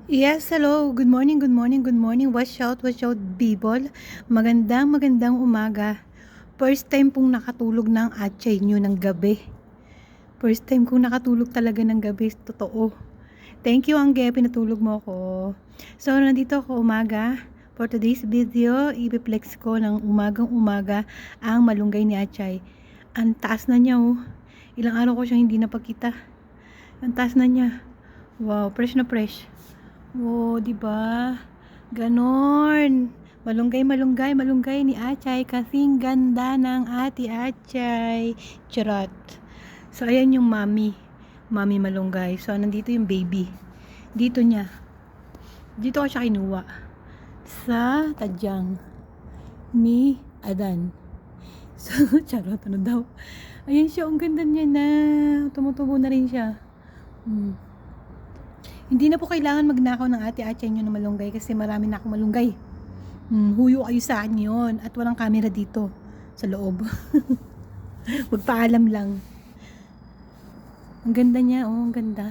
Yes, hello. Good morning, good morning, good morning. Watch out, people. Magandang umaga. First time pong nakatulog ng atchay nyo ng gabi. First time kong nakatulog talaga ng gabi. Totoo. Thank you, Angge. Pinatulog mo ako. So, nandito ako umaga. For today's video, ipiplex ko ng umagang-umaga ang malunggay ni Atchay. Ang taas na niya, oh. Ilang araw ko siyang hindi napakita. Ang taas na niya. Wow, fresh na fresh. Oh, di ba? Ganon. Malunggay ni Atchay kasing ganda ng ati Atchay. Charot. So, ayan yung mami. Mami malunggay. So, nandito yung baby. Dito niya. Dito ko siya kinuha. Sa tadyang ni Adan. So, charot. Ano daw? Ayan siya. Ang ganda niya na. Tumutubo na rin siya. Hindi na po kailangan magnakaw ng ate Atchay nyo na malunggay kasi marami na akong malunggay. Huyo kayo sa akin yun. At walang camera dito sa loob. Magpaalam lang. Ang ganda niya, oh, ang ganda.